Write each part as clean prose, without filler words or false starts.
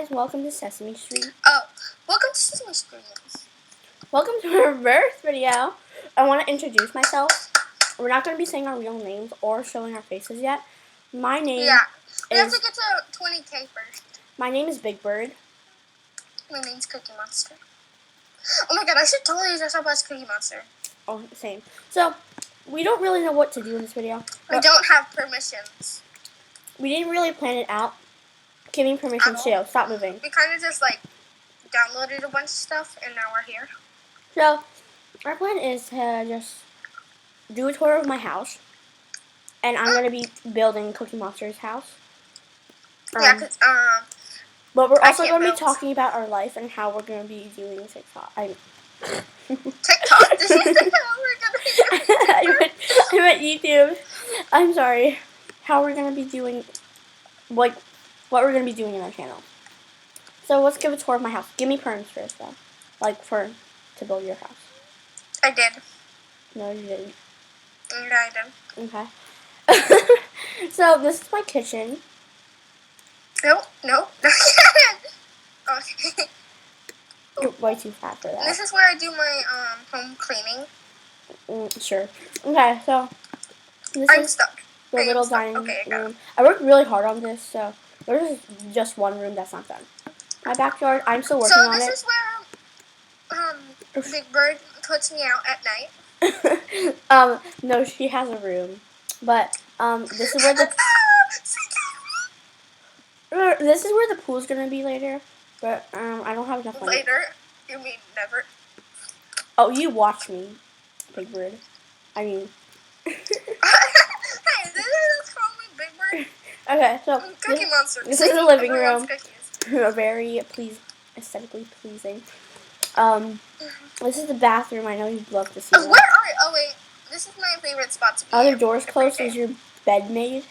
guys, welcome to Sesame Street. Oh, welcome to Sesame Street. Welcome to our first video. I want to introduce myself. We're not going to be saying our real names or showing our faces yet. My name we have to get to 20K first. My name is Big Bird. My name's Cookie Monster. Oh my god, I should totally dress up as Cookie Monster. Oh, same. So, we don't really know what to do in this video. We don't have permissions. We didn't really plan it out. Give me permission to stop moving. We kind of just like downloaded a bunch of stuff and now we're here. So, our plan is to just do a tour of my house. And I'm going to be building Cookie Monster's house. But we're also going to be talking about our life and how we're going to be doing TikTok. TikTok? This is how we're going to be doing TikTok? I meant YouTube. I'm sorry. How we're going to be doing, what we're going to be doing in our channel. So let's give a tour of my house. Give me perms first, though. To build your house. I did. No, you didn't. Yeah, I did. Okay. So this is my kitchen. No. Okay. You're way too fat for that. This is where I do my home cleaning. Sure. Okay, so this I'm is stuck. the little dining room. I worked really hard on this, so there's just one room that's not done. My backyard, I'm still working on it. So this is where Big Bird puts me out at night. No, she has a room, but this is where the pool's gonna be later. But I don't have enough money. Later? You mean never? Oh, you watch me, Big Bird. I mean. Hey, this is call me Big Bird. Okay, so Cookie Monster. This is the living room. Very aesthetically pleasing. This is the bathroom. I know you'd love to see that. Where are you? Oh wait, this is my favorite spot to be. Are the doors closed? Is your bed made?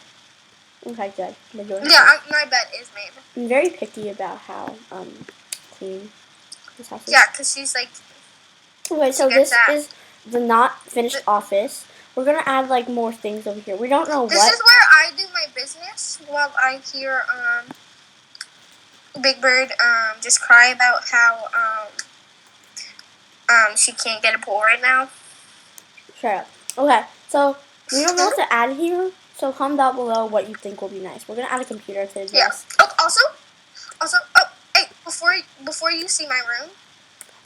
Okay, good. The doors my bed is made. I'm very picky about how clean this house is. Yeah, because she's like. Okay, so this is the not finished office. We're gonna add like more things over here. We don't know what. This is where I do my business while I hear Big Bird just cry about how she can't get a pool right now. Shut up. Okay, so we don't know what to add here. So comment down below what you think will be nice. We're gonna add a computer to this. Yeah. Oh, also, hey, before you see my room,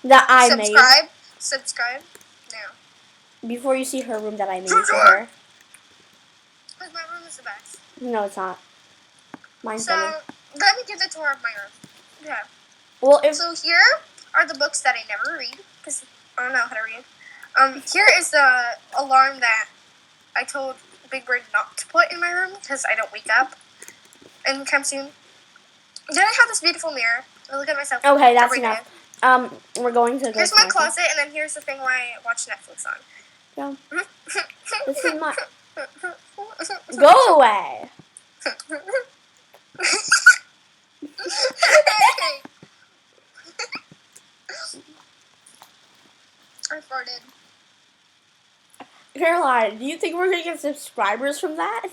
that I made. Subscribe now. Before you see her room that I made for her. Because my room is the best. No, it's not. Mine's better. Let me give the tour of my room. Yeah. Well, so here are the books that I never read because I don't know how to read. Here is the alarm that I told Big Bird not to put in my room because I don't wake up anytime soon. Then I have this beautiful mirror. I look at myself. Okay, that's enough. We're going to go. Here's my closet, and then here's the thing where I watch Netflix on. Yeah. This is my. Go away. I farted. Caroline, do you think we're gonna get subscribers from that?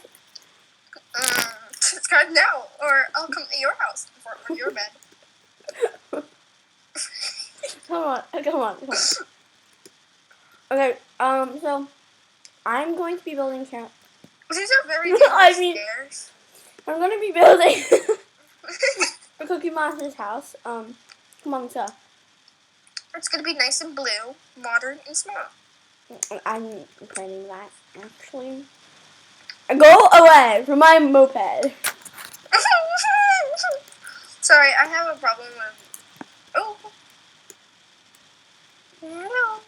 Subscribe now, or I'll come to your house to fart on your bed. Come on. Okay, so I'm going to be building camp. These are very stairs. I'm going to be building a Cookie Monster's house. Come on, so. It's going to be nice and blue, modern, and small. I'm planning that, actually. Go away from my moped. Sorry, I have a problem with... Oh. No.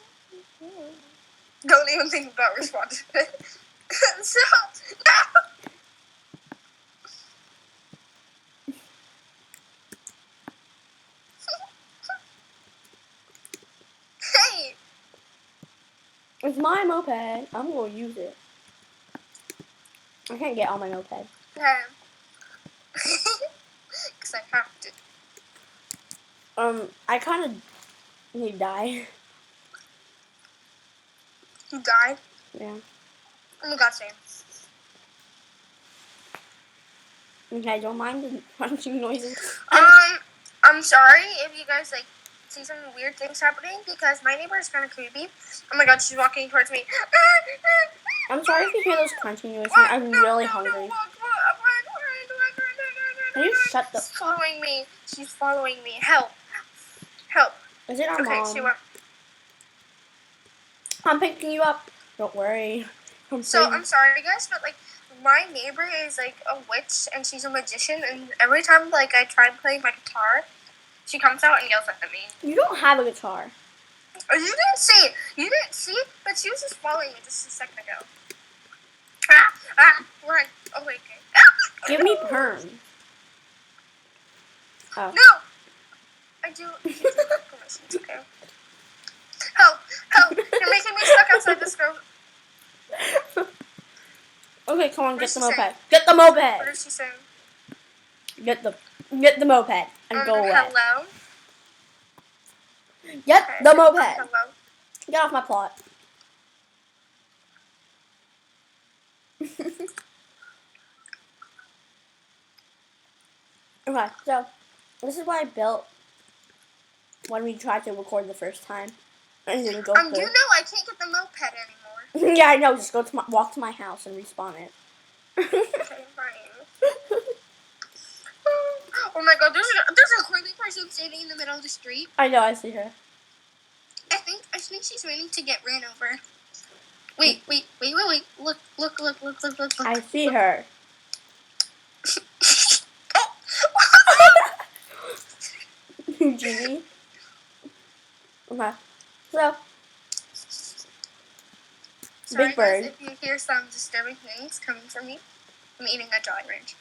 Don't even think about responding. So, no. Hey. It's my moped. I'm going to use it. I can't get on my moped. Yeah. Because I have to. I kind of need to die. You died? Yeah. Oh my god, same. Okay, don't mind the crunching noises. I'm sorry if you guys like see some weird things happening because my neighbor is kind of creepy. Oh my god, she's walking towards me. I'm sorry if you hear those crunching noises. I'm No, really no, hungry. No, Can you shut the... She's following me. She's following me. Help. Help. Is it our Okay, mom? she went. I'm picking you up. Don't worry. So I'm sorry, guys, but like my neighbor is like a witch and she's a magician, and every time like I try playing my guitar, she comes out and yells at me. You don't have a guitar. Oh, you didn't see it. You didn't see it, but she was just following me just a second ago. Run. Oh wait, okay. Give me perm. Oh. No. I do. Permissions, okay. Help! Help! You're making me stuck outside this girl. Okay, come on, What get is the she moped. saying? Get the What moped. is she saying? Get the moped and go away. Hello. Get Okay. the moped. Hello. Get off my plot. Okay, so this is what I built when we tried to record the first time. And didn't go You through. know I can't get the moped anymore. Yeah, I know. Just walk to my house and respawn it. Okay, fine. Oh my god, there's a crazy person standing in the middle of the street. I know. I see her. I think she's waiting to get ran over. Wait. Look. I see her. Genie. Okay. So, Sorry, Big Bird. guys, if you hear some disturbing things coming from me, I'm eating a Jolly Rancher.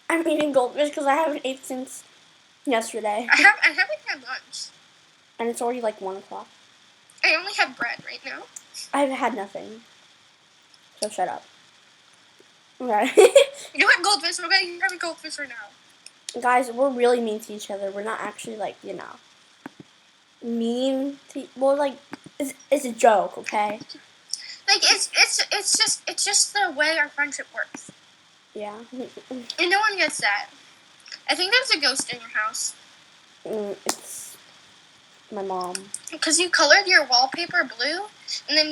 I'm eating goldfish because I haven't ate since yesterday. I haven't had lunch. And it's already like 1 o'clock. I only have bread right now. I've had nothing. So shut up. Okay. You had goldfish, okay? You're having goldfish right now. Guys, we're really mean to each other. We're not actually like, mean to, well, like, it's a joke, okay? Like it's just the way our friendship works. Yeah. And no one gets that. I think there's a ghost in your house. It's my mom. Because you colored your wallpaper blue, and then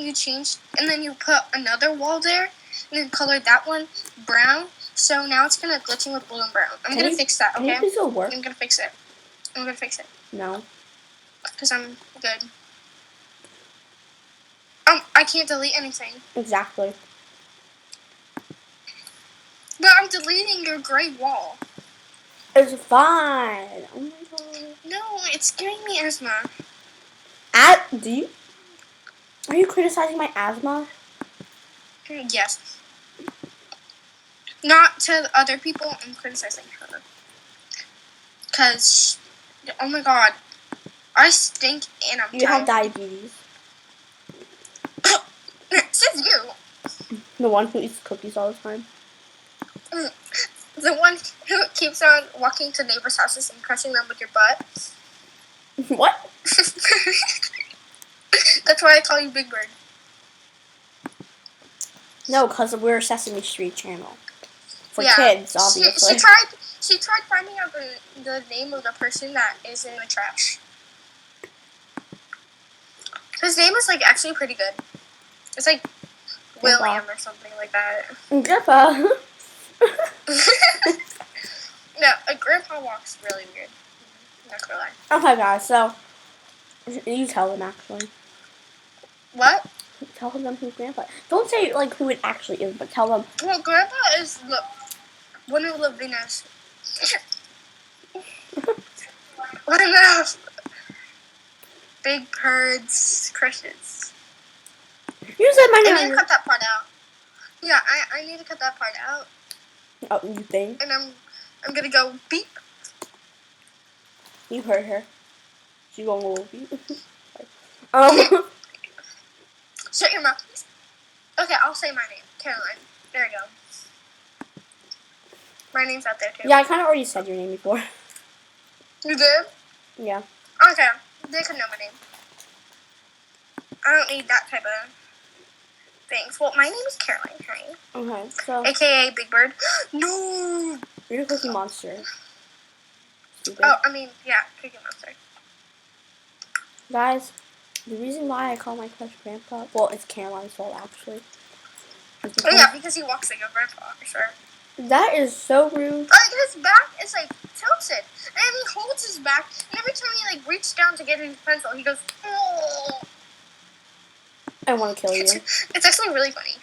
you put another wall there, and then colored that one brown. So now it's kind of glitching with blue and brown. I'm gonna fix that, okay? Can you please go work? I'm gonna fix it. No. Because I'm good. I can't delete anything. Exactly. But I'm deleting your gray wall. It's fine. Oh my god. No, it's giving me asthma. Are you criticizing my asthma? Yes. Not to other people, I'm criticizing her. Because, oh my god, I stink and I'm You have diabetes. Says you. The one who eats cookies all the time. The one who keeps on walking to neighbors' houses and crushing them with your butt. What? That's why I call you Big Bird. No, because we're a Sesame Street channel. For Yeah. kids, obviously. She tried finding out the name of the person that is in the trash. His name is like actually pretty good. It's like William or something like that. Grandpa. No, a grandpa walks really weird. Not gonna lie. Okay, guys, so you tell them actually. What? Tell them who Grandpa is. Don't say like who it actually is, but tell them. Well, grandpa is one of Lavina's. One of Big Bird's crushes. You said my I need name. to cut that part out. Yeah, I need to cut that part out. Oh, you think? And I'm gonna go beep. You heard her. She going a little beat. Shut your mouth, please. Okay, I'll say my name. Caroline. There we go. My name's out there too. Yeah, I kind of already said your name before. You did? Yeah. Okay, they can know my name. I don't need that type of things. Well, my name is Caroline. Hi. Okay, so AKA Big Bird. No! you're a Cookie Monster. stupid. Oh, I mean, yeah, Cookie Monster. Guys, the reason why I call my crush Grandpa, well, it's Caroline's fault actually. is Oh, yeah, because he walks like a grandpa, for sure. That is so rude. Like, his back is, like, tilted. And he holds his back, and every time he, like, reaches down to get his pencil, he goes, oh. I want to kill you. It's actually really funny.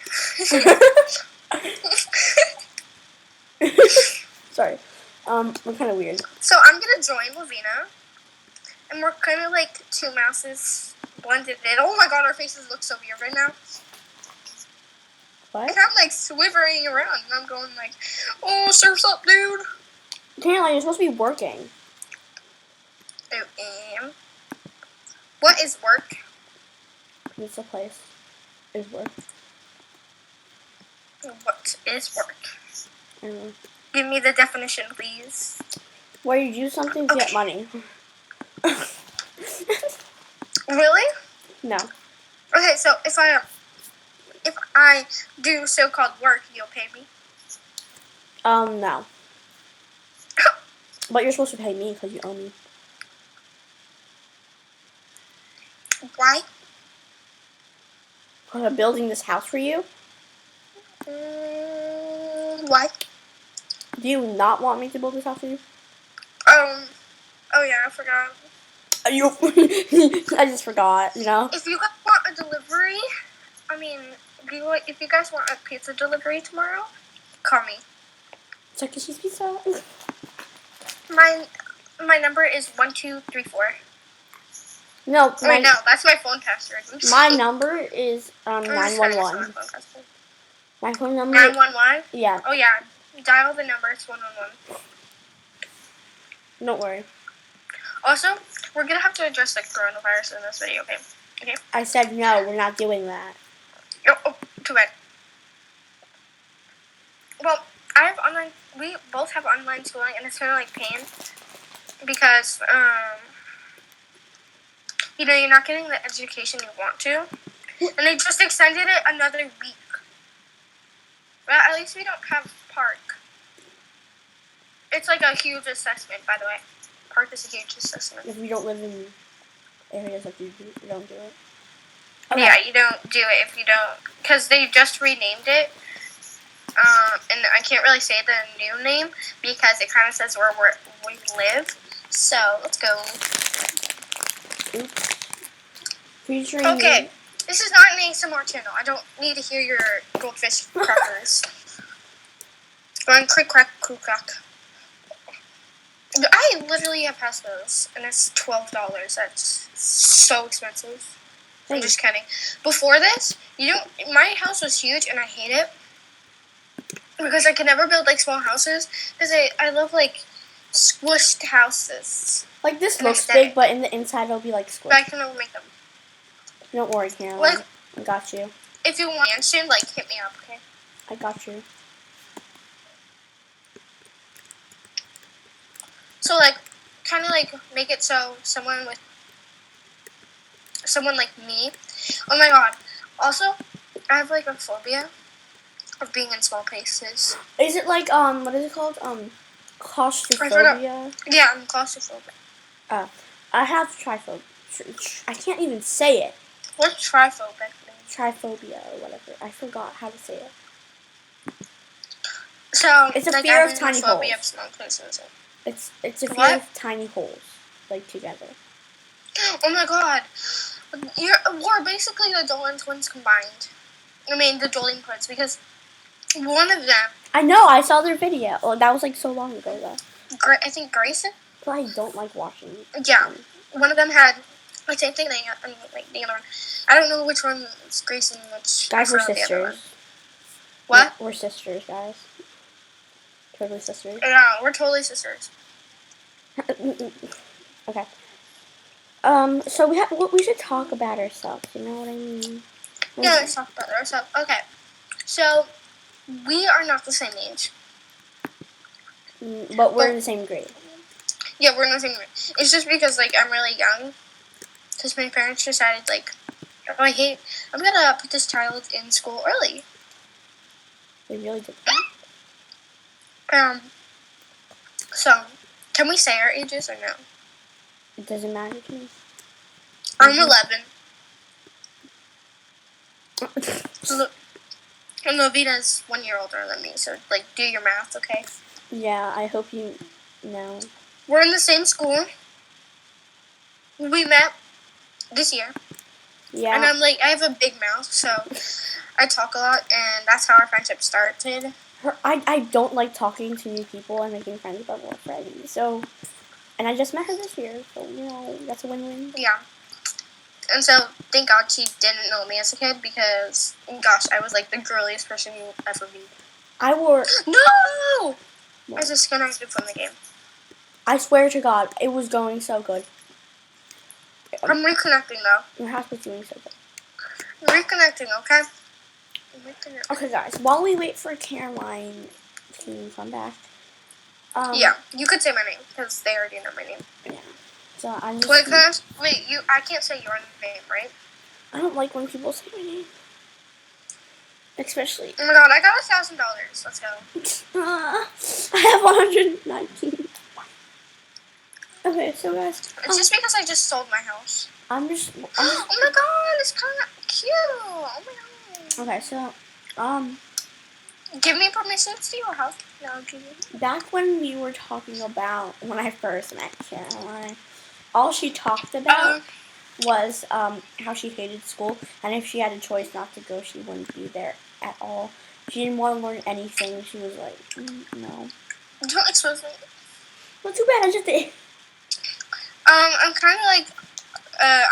Sorry. We're kind of weird. So I'm gonna join Lavina, and we're kind of like two mouses blended in. Oh my god, our faces look so weird right now. What? And I'm like swivering around, and I'm going like, "Oh, surf's up, dude." Caroline, you're supposed to be working. I am. What is work? It's a place. Is work. What is work? I don't know. Give me the definition, please. Where you do something to get money. Really? No. Okay, so if I do so-called work, you'll pay me. No. But you're supposed to pay me because you owe me. Why? Because I'm building this house for you. Why? Do you not want me to build this house for you? Oh yeah, I forgot. You. I just forgot. You know. If you guys want a delivery, if you guys want a pizza delivery tomorrow, call me. Chuck E. Cheese pizza. My number is 1234. No. Wait, no, that's my phone password. My number is I'm just kidding, it's not my 911. phone password. My phone number. 911? Yeah. Oh yeah, dial the number. It's 111. Don't worry. Also, we're gonna have to address like coronavirus in this video. Okay. Okay. I said no. We're not doing that. Oh, too bad. Well, we both have online schooling, and it's kind of like pain because you're not getting the education you want to, and they just extended it another week. Well, at least we don't have park. It's like a huge assessment, by the way. Park is a huge assessment. If we don't live in areas like you don't do it. Okay. Yeah, you don't do it if you don't, because they just renamed it. And I can't really say the new name because it kind of says where we live. So let's go. Oops. Featuring Okay, me. this is not an ASMR channel. I don't need to hear your goldfish crackers. Going crick crack crack crack. I literally have passed those, and it's $12. That's so expensive. I'm just kidding. Before this, my house was huge, and I hate it. Because I can never build like small houses. Because I love like squished houses. Like this And looks aesthetic. big, but in the inside it'll be like But I squished. can never make them. Don't worry, Caroline. Like- I got you. If you want mansion, like hit me up, okay? I got you. So like, kind of like make it so someone like me. Oh my god. Also, I have like a phobia of being in small places. Is it like what is it called? Claustrophobia. Yeah, I'm claustrophobic. I have triphobia. I can't even say it. What's triphobic mean? Triphobia or whatever. I forgot how to say it. So It's a like, fear I'm of tiny a phobia holes. of small places. It's a fear What? of tiny holes, like together. Oh my god. We're basically the Dolan twins combined. I mean, the Dolan twins, because one of them, I know. I saw their video. Oh, that was like so long ago though. I think Grayson? But I don't like watching it. Yeah. One of them had the same thing, like the other one. I don't know which one is Grayson and which Guys, we're I forgot the other one. sisters. What? We're sisters, guys. Totally sisters. No, we're totally sisters. Okay. So we should talk about ourselves. You know what I mean? Yeah, let's talk about ourselves. Okay. So, we are not the same age. But we're in the same grade. Yeah, we're in the same grade. It's just because, like, I'm really young. Because my parents decided, like, I'm gonna put this child in school early. They really did. So, Can we say our ages or no? It doesn't matter to me. I'm 11. Look, Lovita's 1 year older than me, so like, do your math, okay? Yeah, I hope you know. We're in the same school. We met this year, Yeah. and I have a big mouth, so I talk a lot, and that's how our friendship started. I don't like talking to new people and making friends with other friends. So, and I just met her this year, so that's a win-win. Yeah. And so, thank God she didn't know me as a kid because, gosh, I was like the girliest person you will ever meet. No! I was disconnected from the game. I swear to God, it was going so good. I'm reconnecting though. Your house was doing so good. I'm reconnecting, okay? Okay, guys, while we wait for Caroline to come back. Yeah, you could say my name because they already know my name. Yeah. So I'm just. Wait, I can't say your name, right? I don't like when people say my name. Especially. Oh my God, I got $1,000. Let's go. I have 119. Okay, so guys. It's just because I just sold my house. I'm just. Oh my God, it's kind of cute. Oh my God. Okay, so Give me permission to see your house. No, back when we were talking about when I first met Caroline, all she talked about was how she hated school, and if she had a choice not to go, she wouldn't be there at all. She didn't want to learn anything. She was like, no. Don't expose me. Well, too bad. I just did. I'm kind of like,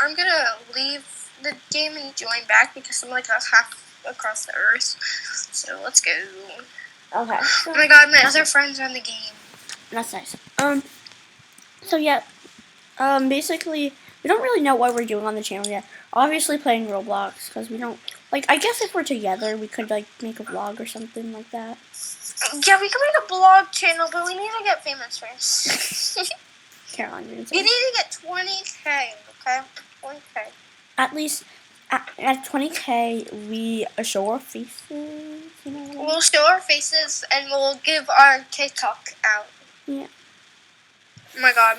I'm gonna leave the game and join back because I'm like half across the earth. So let's go. Okay. So, oh my God, my other friends are in the game. That's nice. So yeah. Basically, we don't really know what we're doing on the channel yet. Obviously, playing Roblox because we don't like. I guess if we're together, we could like make a vlog or something like that. Yeah, we can make a blog channel, but we need to get famous first. Caroline, we need to get 20K, okay? 20K. At least at 20K, we show our faces. We'll show our faces and we'll give our TikTok out. Yeah. Oh my God.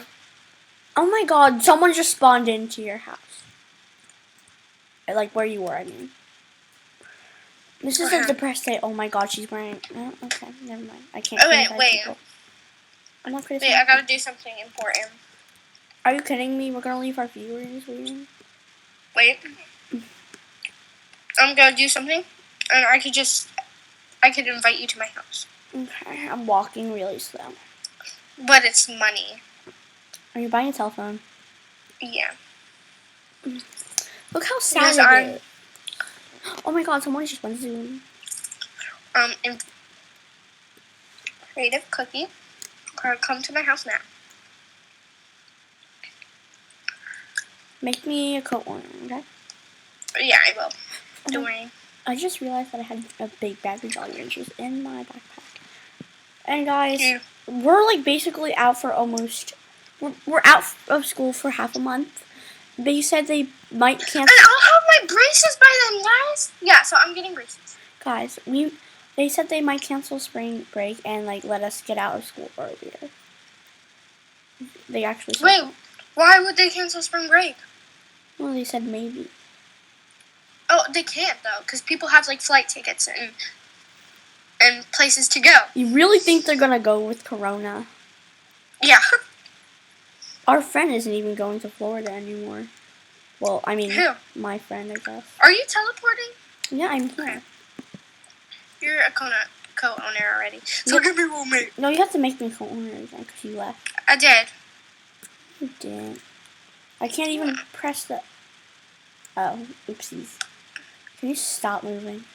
Oh my God! Someone just spawned into your house. Like where you were, I mean. This is a depressed day. Oh my God, she's wearing. Oh, okay, never mind. I can't. Wait. People. I'm not Wait, I gotta do something important. Are you kidding me? We're gonna leave our viewers waiting. Wait. I'm gonna do something, and I could invite you to my house. Okay, I'm walking really slow. But it's money. Are you buying a cell phone? Yeah. Look how sad it is. Oh my God, someone just went Zoom. In Creative Cookie. Come to my house now. Make me a coat warmer, okay? Yeah, I will. Don't worry. I just realized that I had a big bag of Jolly Ranchers in my backpack. And guys, we're like basically out for almost. We're out of school for half a month. They said they might cancel. And I'll have my braces by then, guys. Yeah, so I'm getting braces. Guys, they said they might cancel spring break and like let us get out of school earlier. They actually said that. Why would they cancel spring break? Well, they said maybe. Oh, they can't though, because people have like flight tickets and places to go. You really think they're gonna go with Corona? Yeah. Our friend isn't even going to Florida anymore. Well, I mean, who? My friend, I guess. Are you teleporting? Yeah, I'm here. Okay. You're a co-owner already. So give me roommate. No, you have to make me co-owner again because you left. I did. You didn't. I can't even press the. Oh, oopsies. Can you stop moving?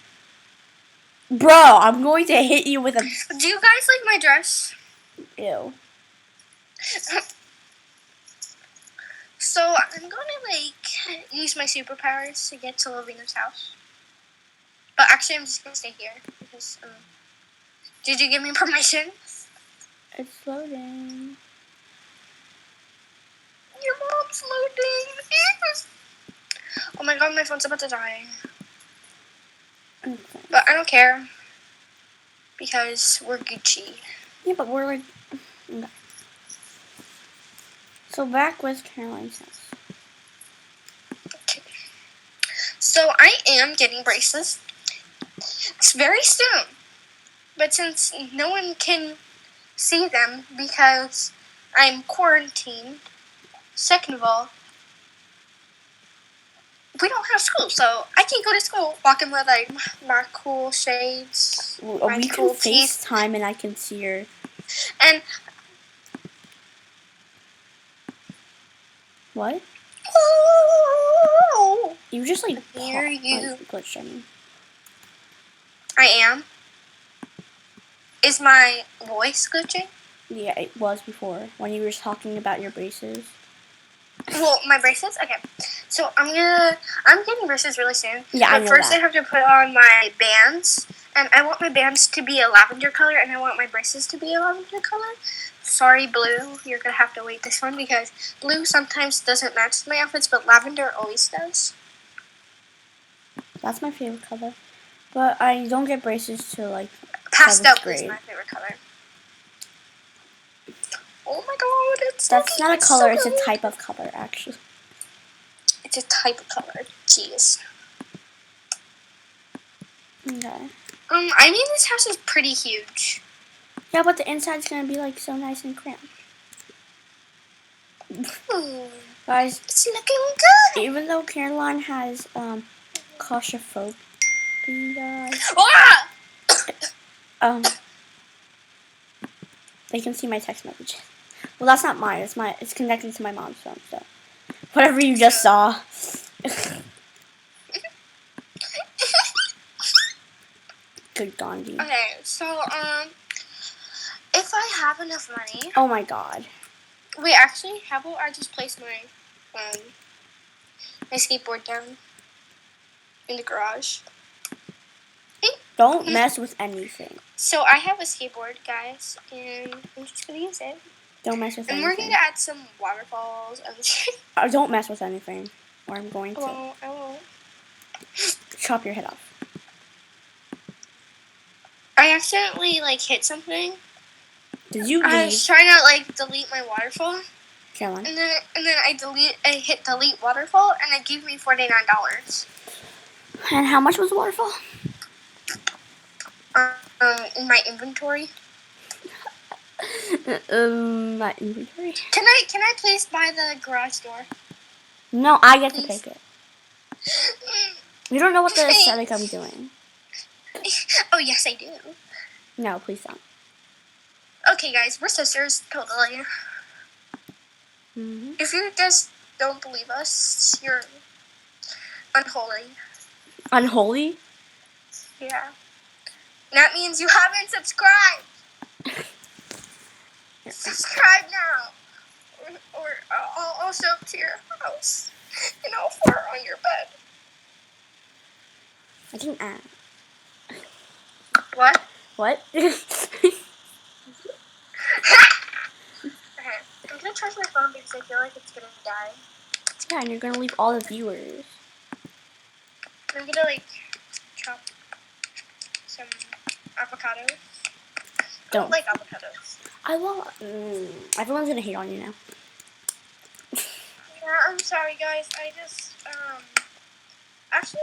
Bro, I'm going to hit you with a. Do you guys like my dress? Ew. So I'm gonna use my superpowers to get to Lovina's house. But actually, I'm just gonna stay here because. Did you give me permission? It's loading. Your mom's loading. Oh my God, my phone's about to die. Okay. But I don't care because we're Gucci. Yeah, but we're like. Okay. So back with Caroline's house. So I am getting braces. It's very soon. But since no one can see them because I'm quarantined, second of all, we don't have school, so I can't go to school walking with like my cool shades, my We cool can teeth, FaceTime and I can see your. and What? You just like hear you. glitched on me. I am. Is my voice glitching? Yeah, it was before when you were talking about your braces. Well, my braces. Okay, so I'm getting braces really soon. Yeah, I but know first that. I have to put on my bands, and I want my bands to be a lavender color, and I want my braces to be a lavender color. Sorry, blue. You're gonna have to wait this one because blue sometimes doesn't match my outfits, but lavender always does. That's my favorite color. But I don't get braces till like Pastel 7th blue is grade. my favorite color. Oh my god, it's That's looking not a color, so it's a good. type of color actually. It's a type of color. Jeez. Okay. I mean, this house is pretty huge. Yeah, but the inside's gonna be like so nice and cramped. Guys, It's looking good. even though Caroline has claustrophobia, Ah! they can see my text messages. Well, that's not mine. It's connected to my mom's phone. So, whatever you just saw. Good Gandhi. Okay, so if I have enough money, Oh my God. wait, actually, how about I just place my my skateboard down in the garage? Don't mess with anything. So I have a skateboard, guys, and I'm just gonna use it. Don't mess with And we're anything. gonna add some waterfalls and Don't mess with anything, or I'm going to I won't. chop your head off. I accidentally like hit something. Did you I leave, was trying to like delete my waterfall, Caroline? and then I hit delete waterfall, and it gave me $49. And how much was the waterfall? In my inventory. My inventory. Can I please buy the garage door? No, I get to Please. pick it. You don't know what the aesthetic I'm doing. Oh yes, I do. No, please don't. Okay, guys, we're sisters, totally. Mm-hmm. If you guys don't believe us, you're unholy. Unholy? Yeah. That means you haven't subscribed. Subscribe now, or I'll show up to your house, and I'll fart on your bed. I didn't ask. What? What? Okay, I'm gonna charge my phone because I feel like it's gonna die. Yeah, and you're gonna leave all the viewers. I'm gonna like chop some avocados. I Don't. like avocados. I love. Everyone's gonna hate on you now. Yeah, I'm sorry, guys. I just actually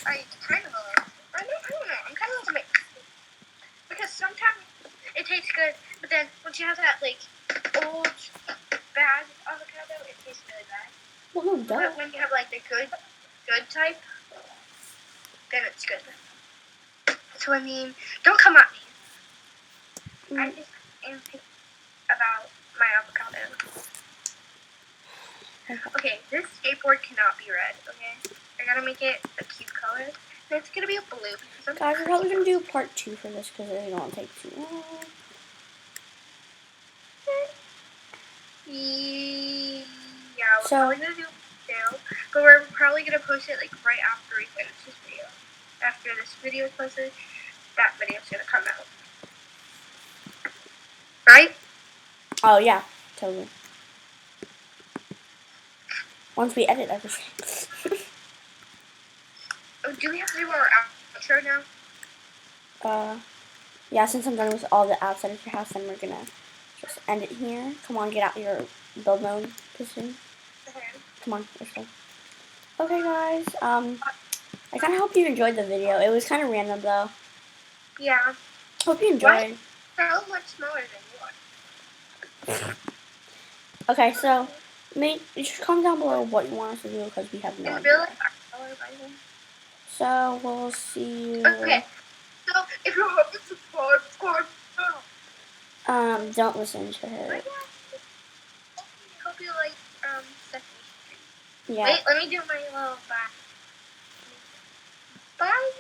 I kind of like. I don't know. I'm kind of like a mix because sometimes it tastes good, but then once you have that like old bad avocado, it tastes really bad. Well, no, But don't. when you have like the good type, then it's good. So I mean, don't come at me. I just am picky about my avocado. Okay, this skateboard cannot be red. Okay, I gotta make it a cute color. And it's gonna be a blue. Guys, we're probably gonna do part 2 for this because it won't take too long. Yeah, we're So- probably gonna do two, but we're probably gonna post it like right after we finish this video. After this video is posted, that video's gonna come out. Right? Oh yeah, totally. Once we edit everything. Oh, do we have to do our outro now? Yeah, since I'm done with all the outside of your house, then we're gonna just end it here. Come on, get out your build mode position. Come on, let's go. Okay, guys. I kind of hope you enjoyed the video. It was kind of random though. Yeah. Hope you enjoyed. So much smaller than yours. Okay, so you should comment down below what you want us to do because we have no idea. So we'll see you. Okay. So if you're hoping to subscribe, don't listen to her. Hope you like Sesame Street. Yeah. Wait, let me do my little bye. Bye.